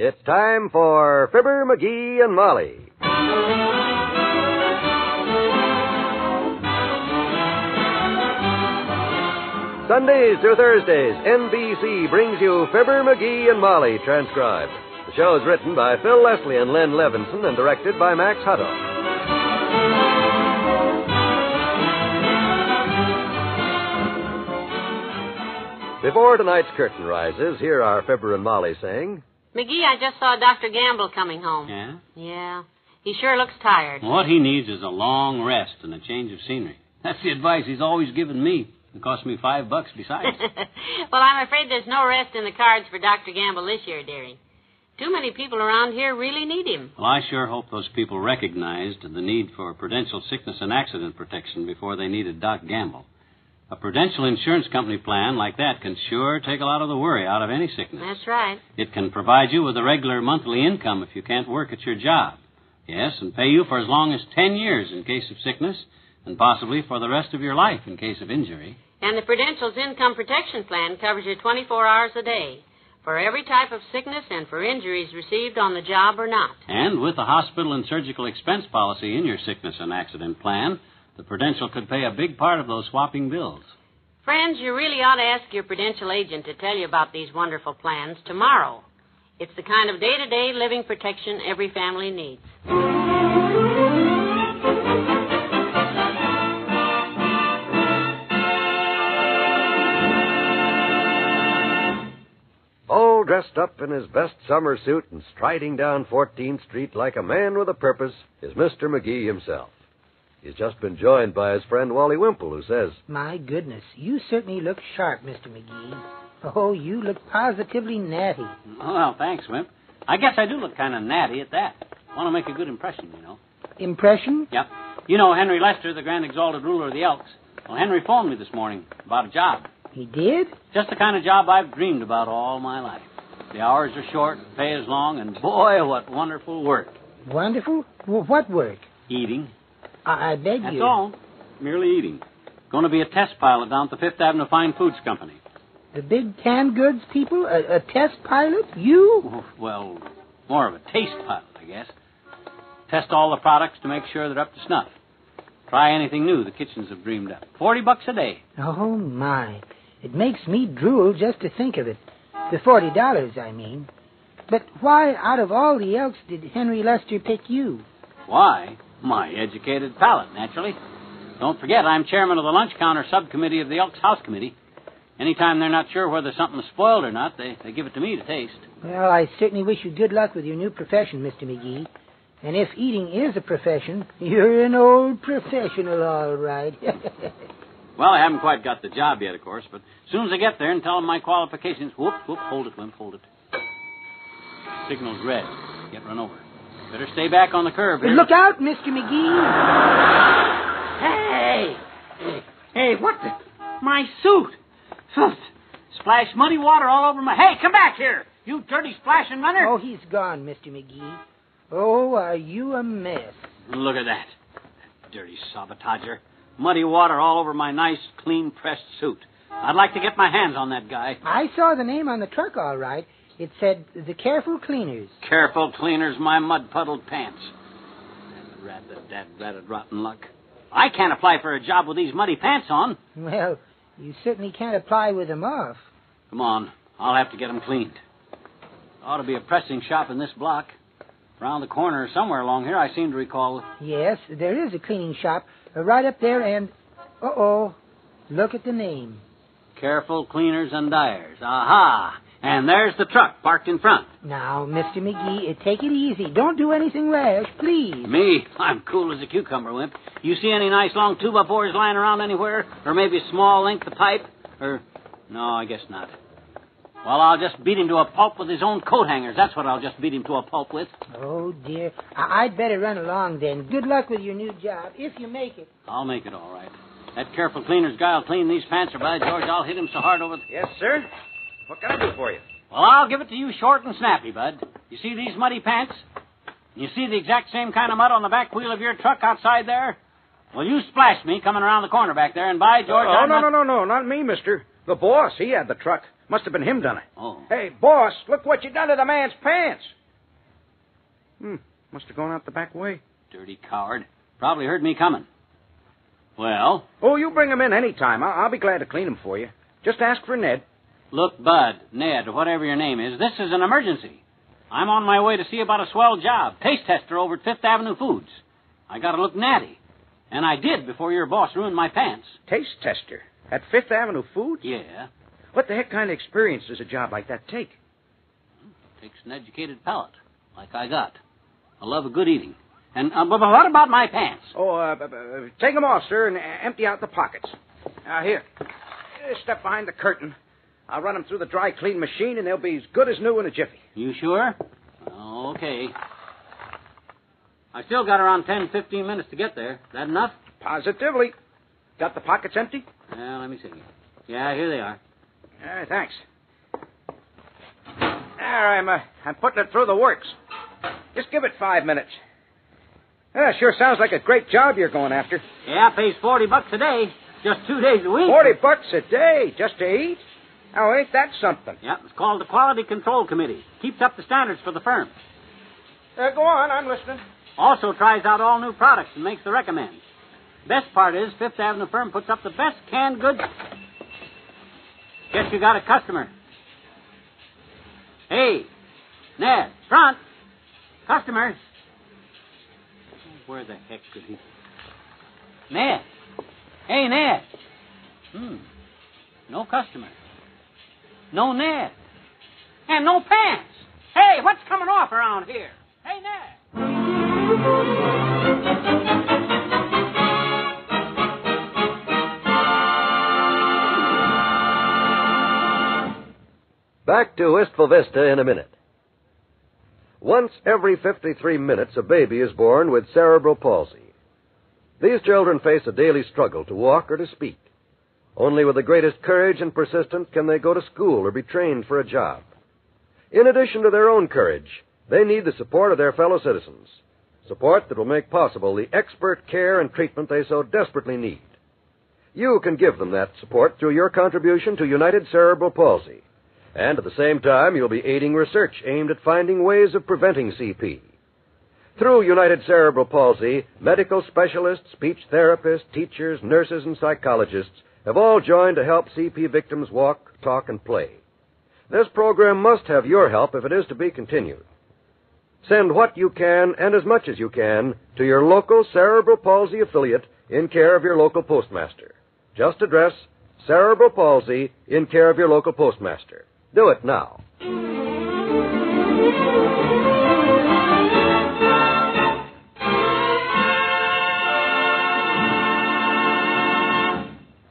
It's time for Fibber, McGee, and Molly. Sundays through Thursdays, NBC brings you Fibber, McGee, and Molly transcribed. The show is written by Phil Leslie and Len Levinson and directed by Max Hutto. Before tonight's curtain rises, here are Fibber and Molly saying... McGee, I just saw Dr. Gamble coming home. Yeah? Yeah. He sure looks tired. What he needs is a long rest and a change of scenery. That's the advice he's always given me. It cost me $5 besides. Well, I'm afraid there's no rest in the cards for Dr. Gamble this year, dearie. Too many people around here really need him. Well, I sure hope those people recognized the need for Prudential sickness and accident protection before they needed Doc Gamble. A Prudential insurance company plan like that can sure take a lot of the worry out of any sickness. That's right. It can provide you with a regular monthly income if you can't work at your job. Yes, and pay you for as long as 10 years in case of sickness, and possibly for the rest of your life in case of injury. And the Prudential's income protection plan covers you 24 hours a day for every type of sickness and for injuries received on the job or not. And with the hospital and surgical expense policy in your sickness and accident plan, the Prudential could pay a big part of those swapping bills. Friends, you really ought to ask your Prudential agent to tell you about these wonderful plans tomorrow. It's the kind of day-to-day living protection every family needs. All dressed up in his best summer suit and striding down 14th Street like a man with a purpose is Mr. McGee himself. He's just been joined by his friend Wally Wimple, who says, My goodness, you certainly look sharp, Mr. McGee. Oh, you look positively natty. Oh, well, thanks, Wimp. I guess I do look kind of natty at that. Want to make a good impression, you know. Impression? Yep. You know Henry Lester, the Grand Exalted Ruler of the Elks. Well, Henry phoned me this morning about a job. He did? Just the kind of job I've dreamed about all my life. The hours are short, pay is long, and boy, what wonderful work. Wonderful? Well, what work? Eating. I beg That's you. all. Merely eating. Going to be a test pilot down at the Fifth Avenue Fine Foods Company. The big canned goods people? A test pilot? You? Oh, well, more of a taste pilot, I guess. Test all the products to make sure they're up to snuff. Try anything new the kitchens have dreamed up. $40 a day. Oh, my. It makes me drool just to think of it. The $40, I mean. But why, out of all the Elks, did Henry Lester pick you? Why? My educated palate, naturally. Don't forget, I'm chairman of the lunch counter subcommittee of the Elks House Committee. Anytime they're not sure whether something's spoiled or not, they give it to me to taste. Well, I certainly wish you good luck with your new profession, Mr. McGee. And if eating is a profession, you're an old professional, all right. Well, I haven't quite got the job yet, of course, but as soon as I get there and tell them my qualifications... Whoop, hold it, Wimp, hold it. Signal's red. Get run over. Better stay back on the curb here. Look out, Mr. McGee. Hey, what the... My suit. Splash muddy water all over my... Hey, come back here, you dirty splashing runner. Oh, he's gone, Mr. McGee. Oh, are you a mess? Look at that. Dirty sabotager. Muddy water all over my nice, clean-pressed suit. I'd like to get my hands on that guy. I saw the name on the truck, all right. It said, the Careful Cleaners. Careful Cleaners, my mud-puddled pants. That ratted rotten luck. I can't apply for a job with these muddy pants on. Well, you certainly can't apply with them off. Come on. I'll have to get them cleaned. Ought to be a pressing shop in this block. Around the corner or somewhere along here, I seem to recall... Yes, there is a cleaning shop right up there, and... Uh-oh. Look at the name. Careful Cleaners and Dyers. Aha! And there's the truck parked in front. Now, Mr. McGee, take it easy. Don't do anything rash, please. Me? I'm cool as a cucumber, Wimp. You see any nice long 2x4s lying around anywhere? Or maybe a small length of pipe? Or... No, I guess not. Well, I'll just beat him to a pulp with his own coat hangers. That's what I'll just beat him to a pulp with. Oh, dear. I'd better run along then. Good luck with your new job, if you make it. I'll make it all right. That Careful Cleaners guy will clean these pants, or by George, I'll hit him so hard over the... Yes, sir? What can I do for you? Well, I'll give it to you short and snappy, Bud. You see these muddy pants? You see the exact same kind of mud on the back wheel of your truck outside there? Well, you splashed me coming around the corner back there, and by George, No, not me, mister. The boss, he had the truck. Must have been him done it. Oh. Hey, boss, look what you done to the man's pants. Must have gone out the back way. Dirty coward. Probably heard me coming. Well? Oh, you bring him in any time. I'll be glad to clean him for you. Just ask for Ned. Look, Bud, Ned, or whatever your name is, this is an emergency. I'm on my way to see about a swell job. Taste tester over at Fifth Avenue Foods. I gotta look natty. And I did before your boss ruined my pants. Taste tester? At Fifth Avenue Foods? Yeah. What the heck kind of experience does a job like that take? Takes an educated palate, like I got. I love a good eating. And but what about my pants? Oh, take them off, sir, and empty out the pockets. Here. Step behind the curtain. I'll run them through the dry clean machine, and they'll be as good as new in a jiffy. You sure? Okay. I still got around 10-15 minutes to get there. That enough? Positively. Got the pockets empty? Let me see. Yeah, here they are. Thanks. There, I'm putting it through the works. Just give it 5 minutes. Sure sounds like a great job you're going after. Yeah, pays $40 a day. Just 2 days a week. $40 a day just to eat? Oh, ain't that something? Yeah, it's called the Quality Control Committee. Keeps up the standards for the firm. Go on, I'm listening. Also tries out all new products and makes the recommends. Best part is Fifth Avenue firm puts up the best canned goods. Guess you got a customer. Hey, Ned, front. Customer. Where the heck could he... Ned. Hey, Ned. No customer. No Ned. And no pants. Hey, what's coming off around here? Hey, Ned. Back to Wistful Vista in a minute. Once every 53 minutes, a baby is born with cerebral palsy. These children face a daily struggle to walk or to speak. Only with the greatest courage and persistence can they go to school or be trained for a job. In addition to their own courage, they need the support of their fellow citizens, support that will make possible the expert care and treatment they so desperately need. You can give them that support through your contribution to United Cerebral Palsy. And at the same time, you'll be aiding research aimed at finding ways of preventing CP. Through United Cerebral Palsy, medical specialists, speech therapists, teachers, nurses, and psychologists have all joined to help CP victims walk, talk, and play. This program must have your help if it is to be continued. Send what you can and as much as you can to your local Cerebral Palsy affiliate in care of your local postmaster. Just address Cerebral Palsy in care of your local postmaster. Do it now.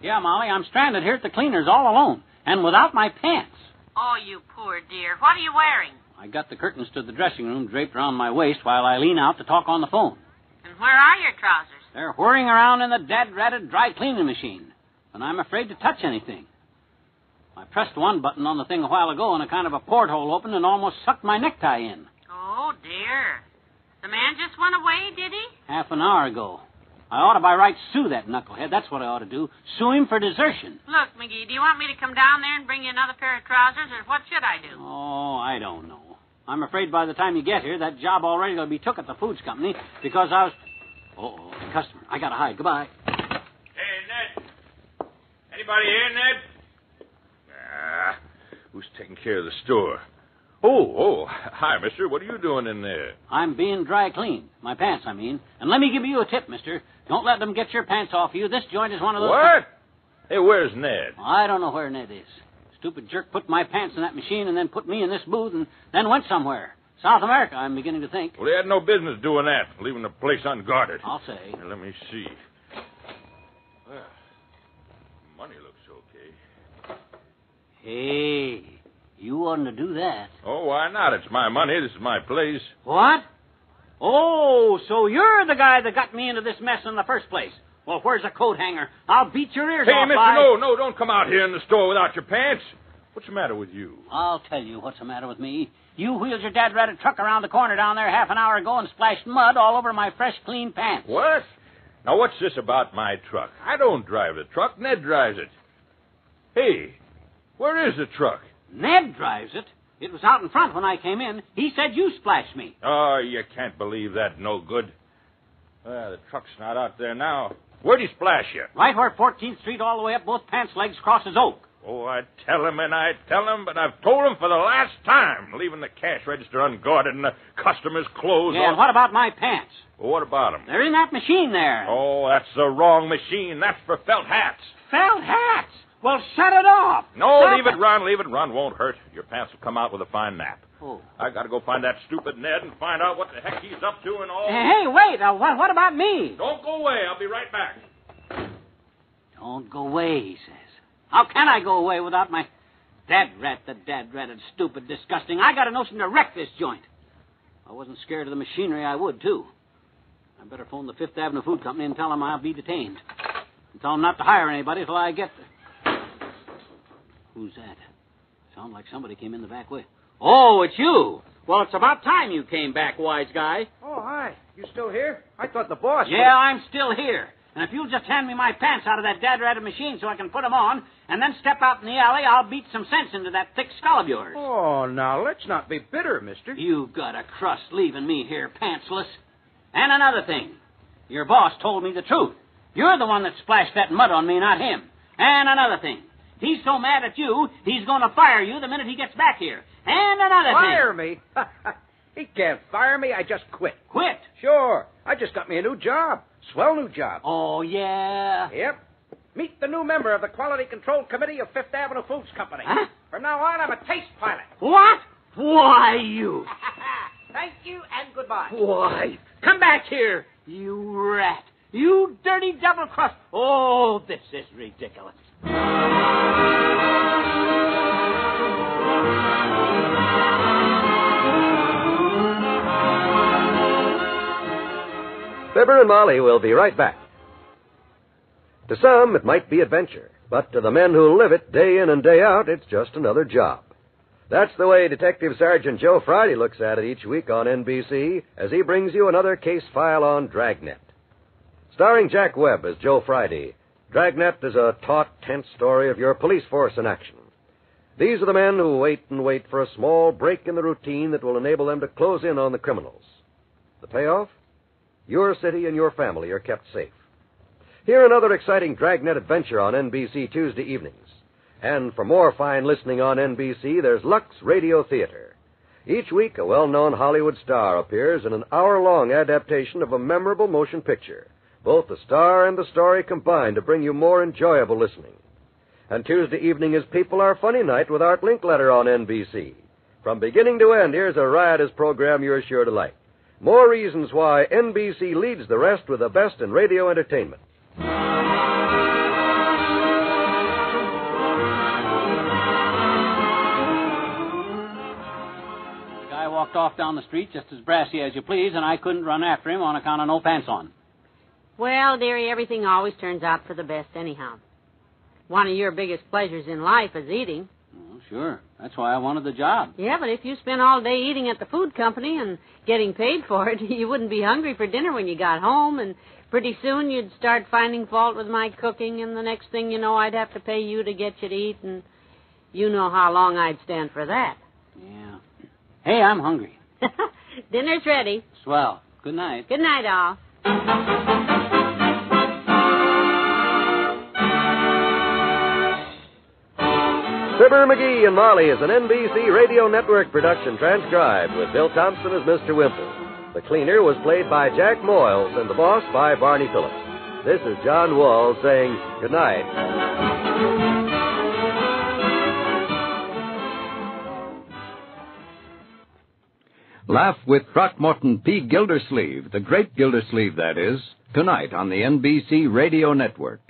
Yeah, Molly, I'm stranded here at the cleaners all alone, and without my pants. Oh, you poor dear. What are you wearing? I got the curtains to the dressing room draped around my waist while I lean out to talk on the phone. And where are your trousers? They're whirring around in the dead-ratted dry cleaning machine, and I'm afraid to touch anything. I pressed one button on the thing a while ago, and a kind of a porthole opened and almost sucked my necktie in. Oh, dear. The man just went away, did he? Half an hour ago. I ought to by rights sue that knucklehead. That's what I ought to do. Sue him for desertion. Look, McGee, do you want me to come down there and bring you another pair of trousers, or what should I do? Oh, I don't know. I'm afraid by the time you get here, that job already will be took at the foods company because I was... Oh, customer. I gotta hide. Goodbye. Hey, Ned. Anybody here, Ned? Who's taking care of the store? Oh, hi, mister. What are you doing in there? I'm being dry cleaned. My pants, I mean. And let me give you a tip, mister. Don't let them get your pants off you. This joint is one of those... What? Hey, where's Ned? I don't know where Ned is. Stupid jerk put my pants in that machine and then put me in this booth and then went somewhere. South America, I'm beginning to think. Well, he had no business doing that, leaving the place unguarded. I'll say. Here, let me see. Well, money looks okay. Hey, you oughtn't to do that. Oh, why not? It's my money. This is my place. What? Oh, so you're the guy that got me into this mess in the first place. Well, where's the coat hanger? I'll beat your ears Hey, off. mister, no, don't come out here in the store without your pants. What's the matter with you? I'll tell you what's the matter with me. You wheeled your dad-ratted truck around the corner down there half an hour ago and splashed mud all over my fresh, clean pants. What? Now, what's this about my truck? I don't drive the truck. Ned drives it. Hey, where is the truck? Ned drives it. It was out in front when I came in. He said you splashed me. Oh, you can't believe that. No good. The truck's not out there now. Where'd he splash you? Right where 14th Street all the way up both pants legs crosses Oak. Oh, I tell him and I tell him, but I've told him for the last time, leaving the cash register unguarded and the customers' clothes Yeah, and what about my pants? Well, what about them? They're in that machine there. Oh, that's the wrong machine. That's for felt hats. Felt hats? Well, shut it off. No, Stop leave it run. Leave it run. Won't hurt. Your pants will come out with a fine nap. Oh. I got to go find that stupid Ned and find out what the heck he's up to and all. Hey, wait. What about me? Don't go away. I'll be right back. Don't go away, he says. How can I go away without my dad ratted, stupid, disgusting? I got a notion to wreck this joint. If I wasn't scared of the machinery, I would, too. I better phone the Fifth Avenue Food Company and tell them I'll be detained. And tell them not to hire anybody till I get there. Who's that? Sounds like somebody came in the back way. Oh, it's you. Well, it's about time you came back, wise guy. Oh, hi. You still here? I thought the boss... Yeah, I'm still here. And if you'll just hand me my pants out of that dad-ratted machine so I can put them on, and then step out in the alley, I'll beat some sense into that thick skull of yours. Oh, now, let's not be bitter, mister. You've got a crust leaving me here pantsless. And another thing. Your boss told me the truth. You're the one that splashed that mud on me, not him. And another thing. He's so mad at you, he's going to fire you the minute he gets back here. And another thing. Fire me? He can't fire me. I just quit. Quit? Sure. I just got me a new job. Swell new job. Oh, yeah? Yep. Meet the new member of the Quality Control Committee of Fifth Avenue Foods Company. Huh? From now on, I'm a taste pilot. What? Why, you? Thank you and goodbye. Why? Come back here, you rat. You dirty double-cross. Oh, this is ridiculous. Fibber and Molly will be right back. To some, it might be adventure, but to the men who live it day in and day out, it's just another job. That's the way Detective Sergeant Joe Friday looks at it each week on NBC as he brings you another case file on Dragnet. Starring Jack Webb as Joe Friday, Dragnet is a taut, tense story of your police force in action. These are the men who wait and wait for a small break in the routine that will enable them to close in on the criminals. The payoff? Your city and your family are kept safe. Hear another exciting Dragnet adventure on NBC Tuesday evenings. And for more fine listening on NBC, there's Lux Radio Theater. Each week, a well-known Hollywood star appears in an hour-long adaptation of a memorable motion picture. Both the star and the story combine to bring you more enjoyable listening. And Tuesday evening is People Are Funny Night with Art Linkletter on NBC. From beginning to end, here's a riotous program you're sure to like. More reasons why NBC leads the rest with the best in radio entertainment. The guy walked off down the street just as brassy as you please, and I couldn't run after him on account of no pants on. Well, dearie, everything always turns out for the best anyhow. One of your biggest pleasures in life is eating. Oh, sure. That's why I wanted the job. Yeah, but if you spent all day eating at the food company and getting paid for it, you wouldn't be hungry for dinner when you got home, and pretty soon you'd start finding fault with my cooking, and the next thing you know, I'd have to pay you to get you to eat, and you know how long I'd stand for that. Yeah. Hey, I'm hungry. Dinner's ready. Swell. Good night. Good night, all. Fibber, McGee, and Molly is an NBC Radio Network production transcribed with Bill Thompson as Mr. Wimple. The cleaner was played by Jack Moyles and the boss by Barney Phillips. This is John Wall saying good night. Laugh with Throckmorton P. Gildersleeve, the great Gildersleeve, that is, tonight on the NBC Radio Network.